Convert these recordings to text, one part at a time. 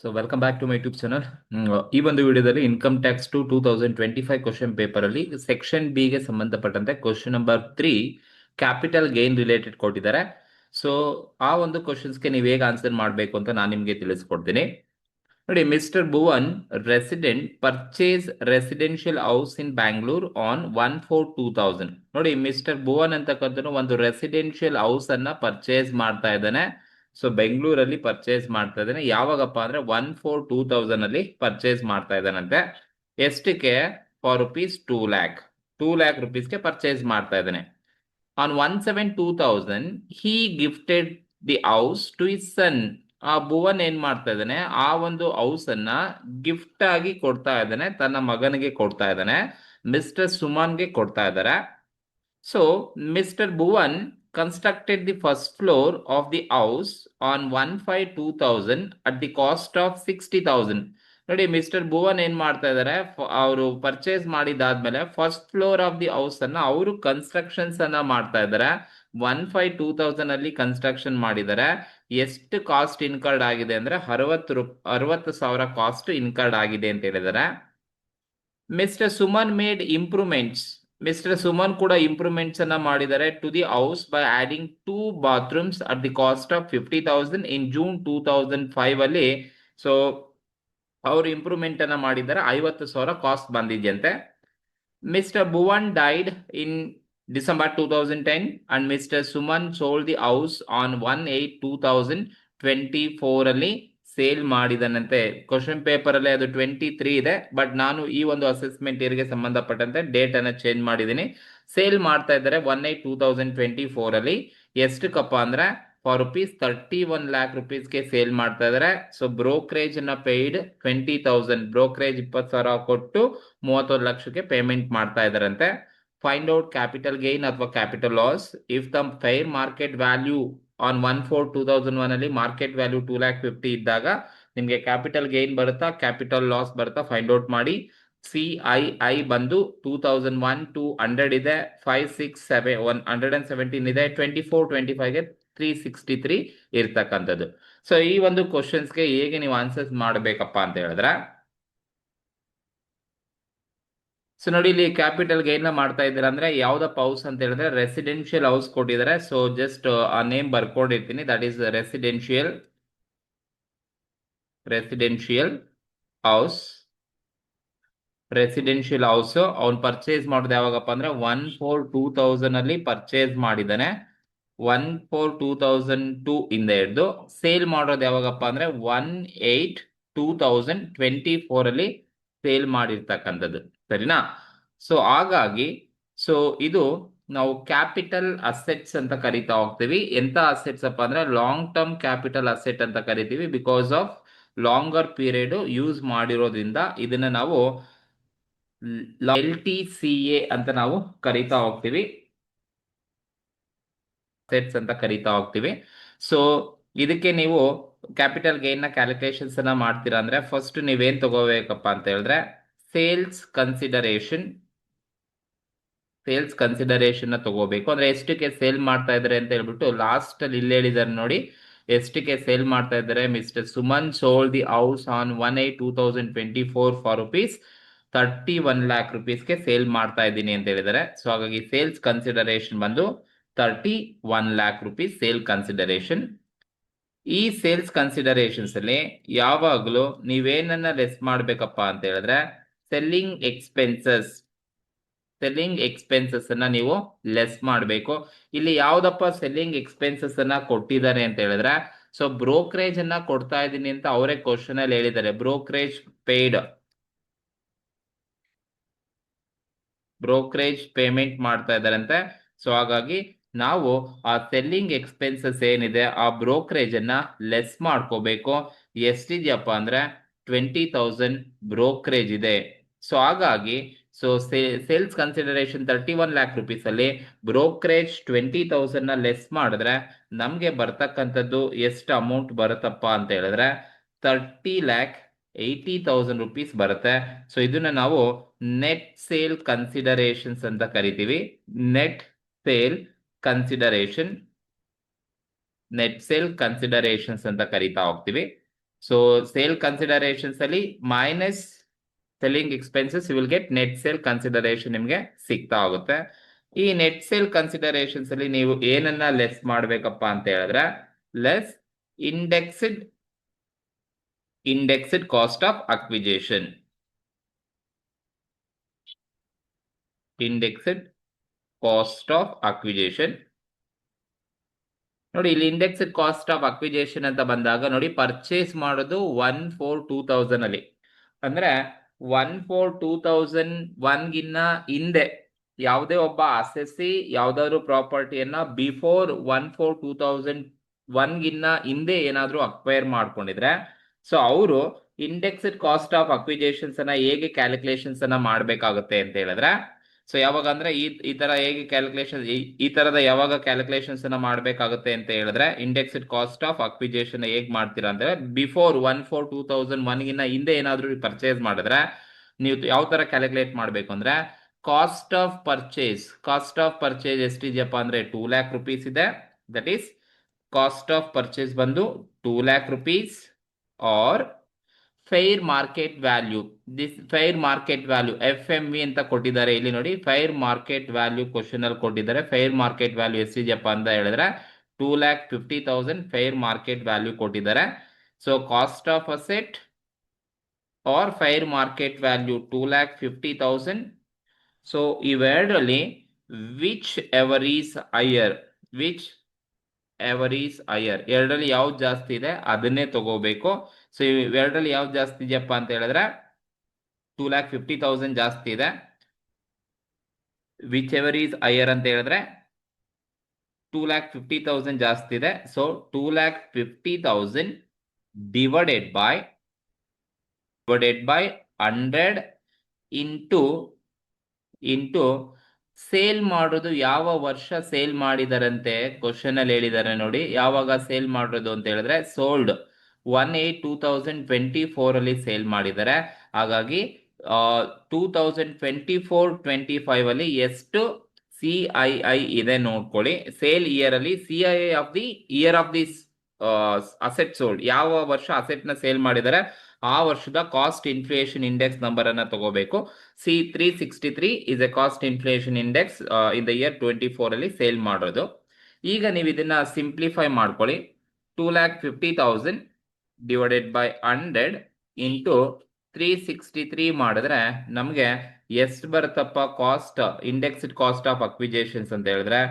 So welcome back to my YouTube channel. ಈ ಒಂದು ವಿಡಿಯೋದಲ್ಲಿ income tax to 2025 question paper ಅಲ್ಲಿ ಸೆಕ್ಷನ್ ಬಿ ಗೆ ಸಂಬಂಧಪಟ್ಟಂತೆ question number 3 capital gain related ಕೊಟ್ಟಿದ್ದಾರೆ. ಸೊ ಆ ಒಂದು ಕ್ವಶನ್ಸ್ಗೆ ನೀವು ಹೇಗೆ ಆನ್ಸರ್ ಮಾಡಬೇಕು ಅಂತ ನಾನು ನಿಮಗೆ ತಿಳಿಸ್ಕೊಡ್ತೀನಿ. ನೋಡಿ, mister Bhuvan resident purchase residential house in Bangalore on 1/4/2000. ನೋಡಿ, ಮಿಸ್ಟರ್ ಭುವನ್ ಅಂತಕ್ಕಂಥನು ಒಂದು ರೆಸಿಡೆನ್ಷಿಯಲ್ ಹೌಸ್ ಅನ್ನ ಪರ್ಚೇಸ್ ಮಾಡ್ತಾ ಇದ್ದಾನೆ. ಸೊ ಬೆಂಗಳೂರಲ್ಲಿ ಪರ್ಚೇಸ್ ಮಾಡ್ತಾ ಇದ್ದಾನೆ. ಯಾವಾಗಪ್ಪ ಅಂದ್ರೆ 1/4/2000 ಅಲ್ಲಿ ಪರ್ಚೇಸ್ ಮಾಡ್ತಾ ಇದ್ದಾನಂತೆ. ಎಷ್ಟಕ್ಕೆ? For ₹2 lakh. 2 lakh rupeesಗೆ ಪರ್ಚೇಸ್ ಮಾಡ್ತಾ ಇದ್ದಾನೆ. On 1/7/2000 he gifted the house to his son. ಆ ಭುವನ್ ಏನ್ ಮಾಡ್ತಾ ಇದ್ದಾನೆ, ಆ ಒಂದು ಹೌಸ್ ಅನ್ನ ಗಿಫ್ಟ್ ಆಗಿ ಕೊಡ್ತಾ ಇದ್ದಾನೆ, ತನ್ನ ಮಗನಿಗೆ ಕೊಡ್ತಾ ಇದ್ದಾನೆ, ಮಿಸ್ಟರ್ ಸುಮನ್ಗೆ ಕೊಡ್ತಾ ಇದ್ದಾರೆ. So mister Bhuvan constructed the first floor of the house on 1/5/2000 at the cost of 60,000. ನೋಡಿ, ಮಿಸ್ಟರ್ ಭುವನ್ ಏನ್ ಮಾಡ್ತಾ ಇದ್ದಾರೆ, ಅವರು ಪರ್ಚೇಸ್ ಮಾಡಿದಾದ್ಮೇಲೆ first floor of the house ಅನ್ನ ಅವರು ಕನ್ಸ್ಟ್ರಕ್ಷನ್ಸ್ ಅನ್ನ ಮಾಡ್ತಾ ಇದ್ದಾರೆ. 1/5/2000 ಅಲ್ಲಿ ಕನ್ಸ್ಟ್ರಕ್ಷನ್ ಮಾಡಿದ್ದಾರೆ. ಎಷ್ಟು ಕಾಸ್ಟ್ ಇನ್ಕರ್ಡ್ ಆಗಿದೆ ಅಂದ್ರೆ 60,000 ಕಾಸ್ಟ್ ಇನ್ಕರ್ಡ್ ಆಗಿದೆ ಅಂತ ಹೇಳಿದ್ದಾರೆ. Mister Suman made improvements. Mister Suman ಕೂಡ ಇಂಪ್ರೂವ್ಮೆಂಟ್ಸ್ ಅನ್ನ ಮಾಡಿದ್ದಾರೆ to the house by adding 2 bathrooms at the cost of 50,000 in June 2005 ಅಲ್ಲಿ. ಸೊ ಅವರು ಇಂಪ್ರೂವ್ಮೆಂಟ್ ಅನ್ನ ಮಾಡಿದ್ದಾರೆ, 50,000 ಕಾಸ್ಟ್ ಬಂದಿದೆಯಂತೆ. Mister Bhuvan died in December 2010 and Mr. Suman sold the house on 1/8/2024 ಅಲ್ಲಿ sale ಮಾಡಿದನಂತೆ. Question paper ಅಲ್ಲಿ ಅದು 23 ಇದೆ, ಬಟ್ ನಾನು ಈ ಒಂದು ಅಸೆಸ್ಮೆಂಟ್ ಇಯರ್ಗೆ ಸಂಬಂಧಪಟ್ಟಂತೆ ಡೇಟ್ ಅನ್ನ ಚೇಂಜ್ ಮಾಡಿದ್ದೀನಿ. ಸೇಲ್ ಮಾಡ್ತಾ ಇದ್ದಾರೆ 1/8/2024 ಅಲ್ಲಿ. ಎಷ್ಟಕ್ಕಪ್ಪ ಅಂದ್ರೆ ಫಾರ್ ₹31 lakh ಗೆ ಸೇಲ್ ಮಾಡ್ತಾ ಇದ್ದಾರೆ. ಸೊ ಬ್ರೋಕರೇಜ್ ಅನ್ನ ಪೇಯ್ಡ್ 20,000, ಬ್ರೋಕರೇಜ್ 20,000 ಕೊಟ್ಟು 31 ಲಕ್ಷಕ್ಕೆ ಪೇಮೆಂಟ್ ಮಾಡ್ತಾ ಇದಾರಂತೆ. ಫೈಂಡ್ ಔಟ್ ಕ್ಯಾಪಿಟಲ್ ಗೈನ್ ಅಥವಾ capital loss. If the fair market value on 1/4/2001 ಅಲ್ಲಿ ಮಾರ್ಕೆಟ್ ವ್ಯಾಲ್ಯೂ 2,50,000 ಇದ್ದಾಗ ನಿಮ್ಗೆ ಕ್ಯಾಪಿಟಲ್ ಗೈನ್ ಬರುತ್ತಾ, ಕ್ಯಾಪಿಟಲ್ ಲಾಸ್ ಬರುತ್ತಾ ಫೈಂಡ್ ಔಟ್ ಮಾಡಿ. CII ಬಂದು 2001 to 100 ಇದೆ, 5, 6, 7, 117 ಇದೆ, 24, 25ಗೆ 363 ಇರ್ತಕ್ಕಂಥದ್ದು. ಸೊ ಈ ಒಂದು ಕ್ವಶನ್ಸ್ಗೆ ಹೇಗೆ ನೀವು ಆನ್ಸರ್ಸ್ ಮಾಡಬೇಕಪ್ಪ ಅಂತ ಹೇಳಿದ್ರೆ, ಸೊ ನೋಡಿ, ಇಲ್ಲಿ ಕ್ಯಾಪಿಟಲ್ ಗೈನ್ ಮಾಡ್ತಾ ಇದ್ದೀರಾ ಅಂದ್ರೆ ಯಾವ್ದಪ್ಪ ಹೌಸ್ ಅಂತ ಹೇಳಿದ್ರೆ ರೆಸಿಡೆನ್ಷಿಯಲ್ ಹೌಸ್ ಕೊಟ್ಟಿದ್ದಾರೆ. ಸೊ ಜಸ್ಟ್ ಆ ನೇಮ್ ಬರ್ಕೊಂಡಿರ್ತೀನಿ, that is residential house. Residential house ಅವ್ನು ಪರ್ಚೇಸ್ ಮಾಡೋದು ಯಾವಾಗಪ್ಪ ಅಂದ್ರೆ 1/4/2000 ಅಲ್ಲಿ ಪರ್ಚೇಸ್ ಮಾಡಿದ್ದಾನೆ. 1/4/2002 ಇಂದ ಹಿಡಿದು ಸೇಲ್ ಮಾಡೋದು ಯಾವಾಗಪ್ಪ ಅಂದ್ರೆ 1/8/2024 ಅಲ್ಲಿ ಸೇಲ್ ಮಾಡಿರ್ತಕ್ಕಂಥದ್ದು. ಸರಿನಾ? ಸೊ ಹಾಗಾಗಿ ಇದು ನಾವು ಕ್ಯಾಪಿಟಲ್ ಅಸೆಟ್ಸ್ ಅಂತ ಕರಿತಾ ಹೋಗ್ತೀವಿ. ಎಂತ ಅಸೆಟ್ಸ್ ಅಪ್ಪ ಅಂದ್ರೆ ಲಾಂಗ್ ಟರ್ಮ್ ಕ್ಯಾಪಿಟಲ್ ಅಸೆಟ್ ಅಂತ ಕರಿತೀವಿ. Because of longer period use ಮಾಡಿರೋದ್ರಿಂದ ಇದನ್ನ ನಾವು LTCA ಅಂತ ನಾವು ಕರಿತಾ ಹೋಗ್ತೀವಿ, ಅಸೆಟ್ಸ್ ಅಂತ ಕರಿತಾ ಹೋಗ್ತೀವಿ. ಸೊ ಇದಕ್ಕೆ ನೀವು ಕ್ಯಾಪಿಟಲ್ ಗೈನ್ ನ ಕ್ಯಾಲ್ಕುಲೇಷನ್ಸ್ ಅನ್ನ ಮಾಡ್ತೀರಾ ಅಂದ್ರೆ ಫಸ್ಟ್ ನೀವೇನ್ ತಗೋಬೇಕಪ್ಪ ಅಂತ ಹೇಳಿದ್ರೆ ಸೇಲ್ಸ್ ಕನ್ಸಿಡರೇಷನ್ ನ ತಗೋಬೇಕು. ಅಂದ್ರೆ ಎಷ್ಟಕ್ಕೆ ಸೇಲ್ ಮಾಡ್ತಾ ಇದ್ದಾರೆ ಅಂತ ಹೇಳ್ಬಿಟ್ಟು ಲಾಸ್ಟ್ ಅಲ್ಲಿ ಇಲ್ಲಿ ಹೇಳಿದಾರೆ ನೋಡಿ, ಎಷ್ಟಕ್ಕೆ ಸೇಲ್ ಮಾಡ್ತಾ ಇದ್ದಾರೆ. Mister Suman sold the house on 1/8/2024 for ₹31 lakh ಗೆ ಸೇಲ್ ಮಾಡ್ತಾ ಇದ್ದೀನಿ ಅಂತ ಹೇಳಿದ್ದಾರೆ. ಸೊ ಹಾಗಾಗಿ ಸೇಲ್ಸ್ ಕನ್ಸಿಡರೇಷನ್ ಬಂದು 31 lakh rupees ಸೇಲ್ ಕನ್ಸಿಡರೇಷನ್. ಈ ಸೇಲ್ಸ್ ಕನ್ಸಿಡರೇಷನ್ಸ್ ಅಲ್ಲಿ ಯಾವಾಗಲೂ ನೀವೇನನ್ನ ಲೆಸ್ ಮಾಡ್ಬೇಕಪ್ಪ ಅಂತ ಹೇಳಿದ್ರೆ ಸೆಲ್ಲಿಂಗ್ ಎಕ್ಸ್ಪೆನ್ಸಸ್ ಅನ್ನ ನೀವು ಲೆಸ್ ಮಾಡಬೇಕು. ಇಲ್ಲಿ ಯಾವ್ದಪ್ಪ ಸೆಲ್ಲಿಂಗ್ ಎಕ್ಸ್ಪೆನ್ಸಸ್ ಅನ್ನ ಕೊಟ್ಟಿದ್ದಾರೆ ಅಂತ ಹೇಳಿದ್ರೆ, ಸೊ ಬ್ರೋಕರೇಜ್ ಅನ್ನ ಕೊಡ್ತಾ ಇದ್ದೀನಿ ಅಂತ ಅವರೇ ಕ್ವಶನ್ ಅಲ್ಲಿ ಹೇಳಿದ್ದಾರೆ. ಬ್ರೋಕರೇಜ್ ಪೇಮೆಂಟ್ ಮಾಡ್ತಾ ಇದ್ದಾರಂತೆ. ಸೊ ಹಾಗಾಗಿ ನಾವು ಆ ಸೆಲ್ಲಿಂಗ್ ಎಕ್ಸ್ಪೆನ್ಸಸ್ ಏನಿದೆ ಆ ಬ್ರೋಕರೇಜ್ ಅನ್ನ ಲೆಸ್ ಮಾಡ್ಕೋಬೇಕು. ಎಷ್ಟಿದೆಯಪ್ಪ ಅಂದ್ರೆ 20,000 ಬ್ರೋಕರೇಜ್ ಇದೆ. ಸೊ ಹಾಗಾಗಿ ಸೇಲ್ಸ್ ಕನ್ಸಿಡರೇಷನ್ 31 lakh rupees ಅಲ್ಲಿ ಬ್ರೋಕರೇಜ್ 20,000 ನ ಲೆಸ್ ಮಾಡಿದ್ರೆ ನಮ್ಗೆ ಬರ್ತಕ್ಕಂಥದ್ದು ಎಷ್ಟು ಅಮೌಂಟ್ ಬರುತ್ತಪ್ಪ ಅಂತ ಹೇಳಿದ್ರೆ 30,80,000 rupees ಬರುತ್ತೆ. ಸೊ ಇದನ್ನ ನಾವು ನೆಟ್ ಸೇಲ್ ಕನ್ಸಿಡರೇಷನ್ಸ್ ಅಂತ ಕರಿತೀವಿ. ನೆಟ್ ಸೇಲ್ ಕನ್ಸಿಡರೇಷನ್ಸ್ ಅಂತ ಕರಿತಾ ಹೋಗ್ತೀವಿ. ಸೊ ಸೇಲ್ ಕನ್ಸಿಡರೇಷನ್ಸ್ ಅಲ್ಲಿ minus selling expenses you will get net sale consideration ನಿಮಗೆ ಸಿಗ್ತಾ ಹೋಗುತ್ತೆ. ಈ ನೆಟ್ ಸೇಲ್ ಕನ್ಸಿಡರೇಷನ್ಸ್ ಅಲ್ಲಿ ನೀವು ಏನನ್ನ ಲೆಸ್ ಮಾಡ್ಬೇಕಪ್ಪ ಅಂತ ಹೇಳಿದ್ರೆ less indexed cost of acquisition. Indexed cost of acquisition ನೋಡಿ, ಇಲ್ಲಿ ಇಂಡೆಕ್ಸ್ಡ್ ಕಾಸ್ಟ್ ಆಫ್ ಅಕ್ವಿಜೇಷನ್ ಅಂತ ಬಂದಾಗ ನೋಡಿ, ಪರ್ಚೇಸ್ ಮಾಡೋದು 1/4/2000 ಅಲ್ಲಿ, ಅಂದ್ರೆ 1/4/2001 ಗಿನ್ನ ಹಿಂದೆ ಯಾವುದೇ ಒಬ್ಬ ಅಸೆಸಿ ಯಾವ್ದಾದ್ರು ಪ್ರಾಪರ್ಟಿಯನ್ನ ಬಿಫೋರ್ 1/4/2001 ಗಿನ್ನ ಹಿಂದೆ ಏನಾದ್ರೂ ಅಕ್ವೈರ್ ಮಾಡ್ಕೊಂಡಿದ್ರೆ, ಸೊ ಅವರು ಇಂಡೆಕ್ಸ್ಡ್ ಕಾಸ್ಟ್ ಆಫ್ ಅಕ್ವಿಜೇಷನ್ಸ್ ಅನ್ನ ಹೇಗೆ ಕ್ಯಾಲ್ಕುಲೇಷನ್ಸ್ ಅನ್ನ ಮಾಡ್ಬೇಕಾಗುತ್ತೆ ಅಂತ ಹೇಳಿದ್ರೆ, ಸೊ ಯಾವಾಗ ಅಂದ್ರೆ ಈ ತರ ಹೇಗೆ ಕ್ಯಾಲ್ಕುಲೇಷನ್ ಈ ತರದ ಯಾವಾಗ ಕ್ಯಾಲ್ಕುಲೇಷನ್ಸ್ ಅನ್ನ ಮಾಡ್ಬೇಕಾಗುತ್ತೆ ಅಂತ ಹೇಳಿದ್ರೆ, ಇಂಡೆಕ್ಸ್ಡ್ ಕಾಸ್ಟ್ ಆಫ್ ಅಕ್ವಿಜೇಷನ್ ಹೇಗ್ ಮಾಡ್ತೀರಾ ಅಂದ್ರೆ, ಬಿಫೋರ್ 1/4/2001 ಗಿನ್ನ ಹಿಂದೆ ಏನಾದ್ರೂ ಪರ್ಚೇಸ್ ಮಾಡಿದ್ರೆ ನೀವು ಯಾವ ತರ ಕ್ಯಾಲ್ಕುಲೇಟ್ ಮಾಡ್ಬೇಕು ಅಂದ್ರೆ, ಕಾಸ್ಟ್ ಆಫ್ ಪರ್ಚೇಸ್ ಎಷ್ಟಿದೆಯಪ್ಪ ಅಂದ್ರೆ 2 lakh rupees ಇದೆ. That is cost of purchase ಬಂದು 2 lakh rupees or fair market value. This fair market value FMV ಅಂತ ಕೊಟ್ಟಿದ್ದಾರೆ ಇಲ್ಲಿ ನೋಡಿ. ಫೈರ್ ಮಾರ್ಕೆಟ್ ವ್ಯಾಲ್ಯೂ ಕ್ವಶನ್ ಅಲ್ಲಿ ಕೊಟ್ಟಿದ್ದಾರೆ. ಫೈರ್ ಮಾರ್ಕೆಟ್ ವ್ಯಾಲ್ಯೂ ಎಷ್ಟಿದೆಯಪ್ಪ ಅಂತ ಹೇಳಿದ್ರೆ 2,50,000 ಫೈರ್ ಮಾರ್ಕೆಟ್ ವ್ಯಾಲ್ಯೂ ಕೊಟ್ಟಿದ್ದಾರೆ. So cost of asset or fair market value 2,50,000. So ಇವೆರಡರಲ್ಲಿ ವಿಚ್ ಎವರ್ ಈಸ್ ಹೈಯರ್, ಎರಡರಲ್ಲಿ ಯಾವ್ದು ಜಾಸ್ತಿ ಇದೆ ಅದನ್ನೇ ತಗೋಬೇಕು. ಸೊ ಇವೆರಡರಲ್ಲಿ ಯಾವ್ದು ಜಾಸ್ತಿ ಇದೆಯಪ್ಪ ಅಂತ ಹೇಳಿದ್ರೆ 2,50,000 ಜಾಸ್ತಿ ಇದೆ. ವಿಚ್ ಎವರ್ ಈಸ್ ಹೈಯರ್ ಅಂತ ಹೇಳಿದ್ರೆ 2,50,000 ಜಾಸ್ತಿ ಇದೆ. So 2,50,000 divided by 100 into sale ಮಾಡೋದು ಯಾವ ವರ್ಷ ಸೇಲ್ ಮಾಡಿದಾರಂತೆ ಕ್ವಶನ್ ಅಲ್ಲಿ ಹೇಳಿದ್ದಾರೆ ನೋಡಿ. ಯಾವಾಗ ಸೇಲ್ ಮಾಡೋದು ಅಂತ ಹೇಳಿದ್ರೆ ಸೋಲ್ಡ್ 1/8/2024 ಅಲ್ಲಿ ಸೇಲ್ ಮಾಡಿದ್ದಾರೆ. ಹಾಗಾಗಿ 2024-25 ಅಲ್ಲಿ ಎಷ್ಟು CII ಇದೆ ನೋಡ್ಕೊಳ್ಳಿ. ಸೇಲ್ ಇಯರ್ ಅಲ್ಲಿ CII of the year of this asset sold, ಯಾವ ವರ್ಷ ಅಸೆಟ್ ನ ಸೇಲ್ ಮಾಡಿದ್ದಾರೆ ಆ ವರ್ಷದ ಕಾಸ್ಟ್ ಇನ್ಫ್ಲೇಷನ್ ಇಂಡೆಕ್ಸ್ ನಂಬರ್ ಅನ್ನ ತಗೋಬೇಕು. C363 is A cost inflation index in the year 24 ಅಲ್ಲಿ ಸೇಲ್ ಮಾಡೋದು. ಈಗ ನೀವು ಇದನ್ನ ಸಿಂಪ್ಲಿಫೈ ಮಾಡ್ಕೊಳ್ಳಿ. 2,50,000 ಡಿವೈಡೆಡ್ ಬೈ 100 ಇಂಟು 363 ಮಾಡಿದ್ರೆ ನಮಗೆ ಎಷ್ಟು ಬರುತ್ತಪ್ಪ ಕಾಸ್ಟ್, ಇಂಡೆಕ್ಸ್ಡ್ ಕಾಸ್ಟ್ ಆಫ್ ಅಕ್ವಿಜೇಷನ್ಸ್ ಅಂತ ಹೇಳಿದ್ರೆ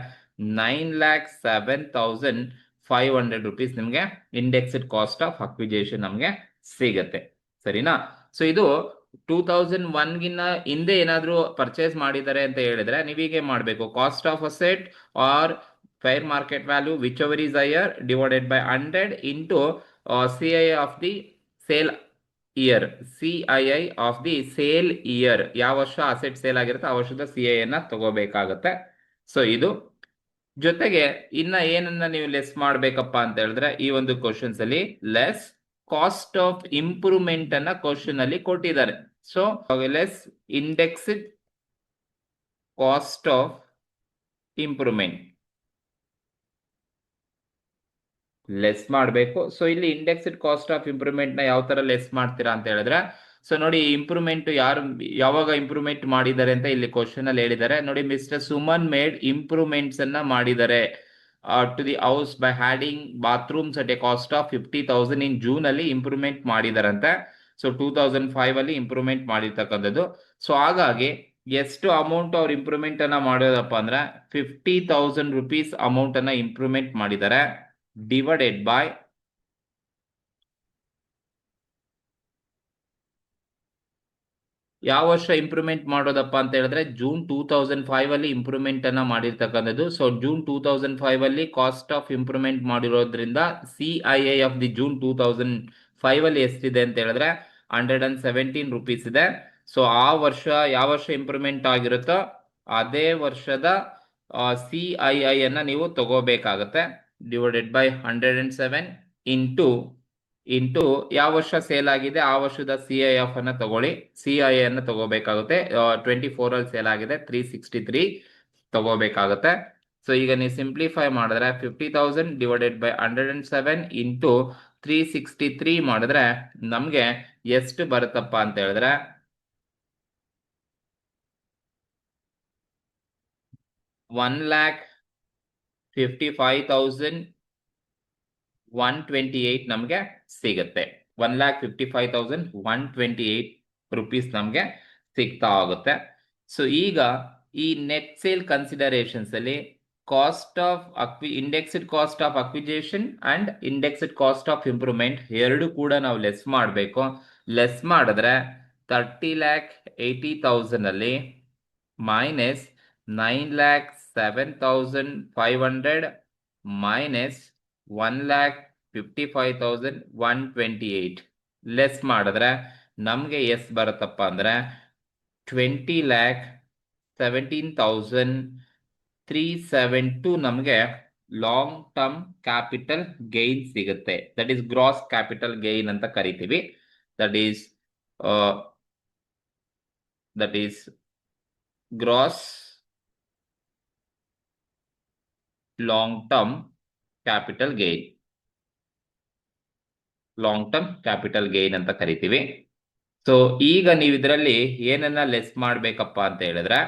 9,07,500 rupees ನಿಮಗೆ ಇಂಡೆಕ್ಸ್ಡ್ ಕಾಸ್ಟ್ ಆಫ್ ಅಕ್ವಿಜೇಷನ್ ನಮಗೆ ಸಿಗತ್ತೆ. ಸರಿನಾ? ಸೊ ಇದು 2001 ಗಿನ್ನ ಹಿಂದೆ ಏನಾದ್ರೂ ಪರ್ಚೇಸ್ ಮಾಡಿದ್ದಾರೆ ಅಂತ ಹೇಳಿದ್ರೆ ನೀವೀಗೆ ಮಾಡಬೇಕು, cost of asset or fair market value whichever is higher divided by 100 into CII of the sale year, CII of the sale year, ಯಾವ ವರ್ಷ ಅಸೆಟ್ ಸೇಲ್ ಆಗಿರುತ್ತೆ ಆ ವರ್ಷದ CII ಅನ್ನ ತಗೋಬೇಕಾಗತ್ತೆ. ಸೊ ಇದು ಜೊತೆಗೆ ಇನ್ನ ಏನನ್ನ ನೀವು ಲೆಸ್ ಮಾಡ್ಬೇಕಪ್ಪ ಅಂತ ಹೇಳಿದ್ರೆ, ಈ ಒಂದು ಕ್ವಶನ್ಸ್ ಅಲ್ಲಿ ಲೆಸ್ ಕಾಸ್ಟ್ ಆಫ್ ಇಂಪ್ರೂವ್ಮೆಂಟ್ ಅನ್ನ ಕ್ವಶನ್ ಅಲ್ಲಿ ಕೊಟ್ಟಿದ್ದಾರೆ. So less indexed cost of improvement less ಮಾಡಬೇಕು. ಸೊ ಇಲ್ಲಿ ಇಂಡೆಕ್ಸ್ಡ್ ಕಾಸ್ಟ್ ಆಫ್ ಇಂಪ್ರೂವ್ಮೆಂಟ್ ನ ಯಾವ ತರ ಲೆಸ್ ಮಾಡ್ತೀರಾ ಅಂತ ಹೇಳಿದ್ರೆ, ಸೊ ನೋಡಿ ಇಂಪ್ರೂವ್ಮೆಂಟ್ ಯಾವಾಗ ಇಂಪ್ರೂವ್ಮೆಂಟ್ ಮಾಡಿದ್ದಾರೆ ಅಂತ ಇಲ್ಲಿ ಕ್ವಶನ್ ಅಲ್ಲಿ ಹೇಳಿದ್ದಾರೆ ನೋಡಿ. ಮಿಸ್ಟರ್ ಸುಮನ್ ಮೇಡ್ ಇಂಪ್ರೂವ್ಮೆಂಟ್ಸ್ ಅನ್ನ ಮಾಡಿದ್ದಾರೆ to the house by adding bathrooms at a cost of 50,000 in June ಅಲ್ಲಿ ಇಂಪ್ರೂವ್ಮೆಂಟ್ ಮಾಡಿದಾರಂತೆ. ಸೊ 2005 ಅಲ್ಲಿ ಇಂಪ್ರೂವ್ಮೆಂಟ್ ಮಾಡಿರ್ತಕ್ಕಂಥದ್ದು. ಸೊ ಹಾಗಾಗಿ ಎಷ್ಟು ಅಮೌಂಟ್ ಅವ್ರು ಇಂಪ್ರೂವ್ಮೆಂಟ್ ಅನ್ನ ಮಾಡೋದಪ್ಪ ಅಂದ್ರೆ 50,000 rupees ಅಮೌಂಟ್ ಅನ್ನ ಇಂಪ್ರೂವ್ಮೆಂಟ್ ಮಾಡಿದ್ದಾರೆ ಡಿವೈಡೆಡ್ ಬೈ ಯಾವ ವರ್ಷ ಇಂಪ್ರೂವ್ಮೆಂಟ್ ಮಾಡೋದಪ್ಪ ಅಂತ ಹೇಳಿದ್ರೆ ಜೂನ್ 2005 ಅಲ್ಲಿ ಇಂಪ್ರೂವ್ಮೆಂಟ್ ಅನ್ನ ಮಾಡಿರ್ತಕ್ಕಂಥದ್ದು. ಸೊ ಜೂನ್ 2005 ಅಲ್ಲಿ ಕಾಸ್ಟ್ ಆಫ್ ಇಂಪ್ರೂವ್ಮೆಂಟ್ ಮಾಡಿರೋದ್ರಿಂದ CII ಆಫ್ ದಿ ಜೂನ್ 2005 ಅಲ್ಲಿ ಎಷ್ಟಿದೆ ಅಂತ ಹೇಳಿದ್ರೆ 117 rupees ಇದೆ. ಸೊ ಆ ವರ್ಷ ಯಾವ ವರ್ಷ ಇಂಪ್ರೂವ್ಮೆಂಟ್ ಆಗಿರುತ್ತೋ ಅದೇ ವರ್ಷದ CII ಅನ್ನ ನೀವು ತಗೋಬೇಕಾಗತ್ತೆ. ಡಿವೈಡೆಡ್ ಬೈ 107 ಇಂಟು ಯಾವ ವರ್ಷ ಸೇಲ್ ಆಗಿದೆ ಆ ವರ್ಷದ CII ಅನ್ನ ತಗೊಳ್ಳಿ. CII ಅನ್ನ ತಗೋಬೇಕಾಗುತ್ತೆ. 24 ಅಲ್ಲಿ ಸೇಲ್ ಆಗಿದೆ 363 ತಗೋಬೇಕಾಗುತ್ತೆ. ಸೊ ಈಗ ನೀವು ಸಿಂಪ್ಲಿಫೈ ಮಾಡಿದ್ರೆ 50,000 ಡಿವೈಡೆಡ್ ಬೈ 107 ಇಂಟು 363 ಮಾಡಿದ್ರೆ ನಮ್ಗೆ ಎಷ್ಟು ಬರುತ್ತಪ್ಪ ಅಂತ ಹೇಳಿದ್ರೆ 1,55,128 ನಮ್ಗೆ ಸಿಗುತ್ತೆ. 1,55,128 ರುಪೀಸ್ ನಮ್ಗೆ ಸಿಗ್ತಾ ಹೋಗುತ್ತೆ. ಸೊ ಈಗ ಈ ನೆಟ್ ಸೇಲ್ ಕನ್ಸಿಡರೇಷನ್ಸ್ ಅಲ್ಲಿ cost of indexed cost of acquisition and indexed cost of improvement ಎರಡು ಕೂಡ ನಾವು ಲೆಸ್ ಮಾಡಬೇಕು. ಲೆಸ್ ಮಾಡಿದ್ರೆ 30,80,000 ಅಲ್ಲಿ ಮೈನಸ್ 9,07,500 ಮೈನಸ್ 1,55,128 ಲೆಸ್ ಮಾಡಿದ್ರೆ ನಮ್ಗೆ ಎಸ್ ಬರುತ್ತಪ್ಪ ಅಂದ್ರೆ 20,17,372 ನಮಗೆ ಲಾಂಗ್ ಟರ್ಮ್ ಕ್ಯಾಪಿಟಲ್ ಗೈನ್ ಸಿಗುತ್ತೆ. That is gross capital gain ಅಂತ ಕರಿತೀವಿ. That is gross long term capital gain. Long term capital gain ಅಂತ ಕರಿತೀವಿ. ಸೊ ಈಗ ನೀವು ಇದರಲ್ಲಿ ಏನನ್ನ ಲೆಸ್ ಮಾಡ್ಬೇಕಪ್ಪ ಅಂತ ಹೇಳಿದ್ರೆ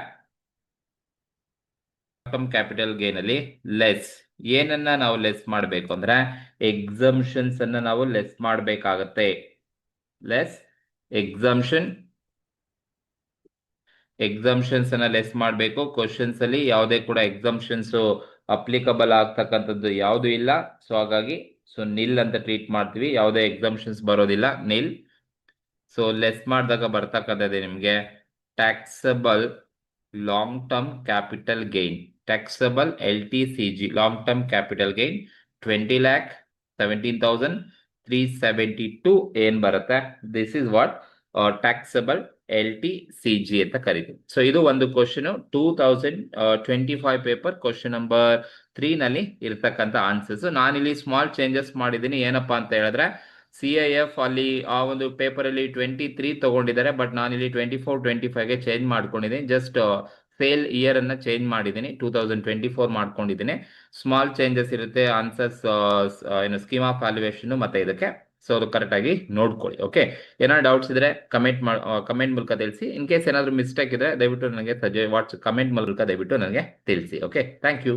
ಕ್ಯಾಪಿಟಲ್ ಗೇನ್ ಅಲ್ಲಿ ಲೆಸ್ ಏನನ್ನ ನಾವು ಲೆಸ್ ಮಾಡಬೇಕು ಅಂದ್ರೆ ಎಕ್ಸಂಪ್ಷನ್ಸ್ ಅನ್ನ ನಾವು ಲೆಸ್ ಮಾಡಬೇಕಾಗತ್ತೆ. ಲೆಸ್ ಎಕ್ಸಂಪ್ಷನ್ಸ್ ಅನ್ನ ಲೆಸ್ ಮಾಡಬೇಕು. ಕ್ವಶನ್ಸ್ ಅಲ್ಲಿ ಯಾವುದೇ ಕೂಡ ಎಕ್ಸಂಪ್ಷನ್ಸ್ ಅಪ್ಲಿಕಬಲ್ ಆಗ್ತಕ್ಕಂಥದ್ದು ಯಾವುದು ಇಲ್ಲ. ಸೊ ಹಾಗಾಗಿ ನಿಲ್ ಅಂತ ಟ್ರೀಟ್ ಮಾಡ್ತೀವಿ. ಯಾವುದೇ ಎಕ್ಸಂಪ್ಷನ್ಸ್ ಬರೋದಿಲ್ಲ, ನಿಲ್. ಸೊ ಲೆಸ್ ಮಾಡಿದಾಗ ಬರ್ತಕ್ಕಂಥದ್ದೇ ನಿಮಗೆ taxable long term capital gain, taxable LTCG long term capital gain 20,17,372 ಏನ್ ಬರುತ್ತೆ. This is what taxable LTCG ಅಂತ ಕರೀತೀವಿ. ಸೊ ಇದು ಒಂದು ಕ್ವಶನ್ 2025 ಪೇಪರ್ ಕ್ವಶನ್ ನಂಬರ್ 3 ನಲ್ಲಿ ಇರ್ತಕ್ಕಂಥ ಆನ್ಸರ್ಸ್. ನಾನಿಲ್ಲಿ ಸ್ಮಾಲ್ ಚೇಂಜಸ್ ಮಾಡಿದ್ದೀನಿ. ಏನಪ್ಪಾ ಅಂತ ಹೇಳಿದ್ರೆ CIF ಅಲ್ಲಿ ಆ ಒಂದು ಪೇಪರ್ ಅಲ್ಲಿ 23 ತಗೊಂಡಿದ್ದಾರೆ, ಬಟ್ ನಾನಿಲ್ಲಿ 24-25ಗೆ ಚೇಂಜ್ ಮಾಡ್ಕೊಂಡಿದ್ದೀನಿ. ಜಸ್ಟ್ ಫೇಲ್ ಇಯರ್ ಅನ್ನ ಚೇಂಜ್ ಮಾಡಿದ್ದೀನಿ, 2024 ಮಾಡ್ಕೊಂಡಿದ್ದೀನಿ. ಸ್ಮಾಲ್ ಚೇಂಜಸ್ ಇರುತ್ತೆ ಆನ್ಸರ್ಸ್, ಏನು ಸ್ಕೀಮ್ ಆಫ್ ವ್ಯಾಲ್ಯೂಯೇಷನ್ ಮತ್ತೆ ಇದಕ್ಕೆ. ಸೊ ಅದು ಕರೆಕ್ಟ್ ಆಗಿ ನೋಡ್ಕೊಳ್ಳಿ. ಓಕೆ, ಏನಾದ್ರು ಡೌಟ್ಸ್ ಇದ್ರೆ ಕಮೆಂಟ್ ಮೂಲಕ ತಿಳಿಸಿ. ಇನ್ ಕೇಸ್ ಏನಾದ್ರು ಮಿಸ್ಟೇಕ್ ಇದ್ರೆ ದಯವಿಟ್ಟು ನನಗೆ ಕಮೆಂಟ್ ಮೂಲಕ ದಯವಿಟ್ಟು ನನಗೆ ತಿಳಿಸಿ. Okay, thank you.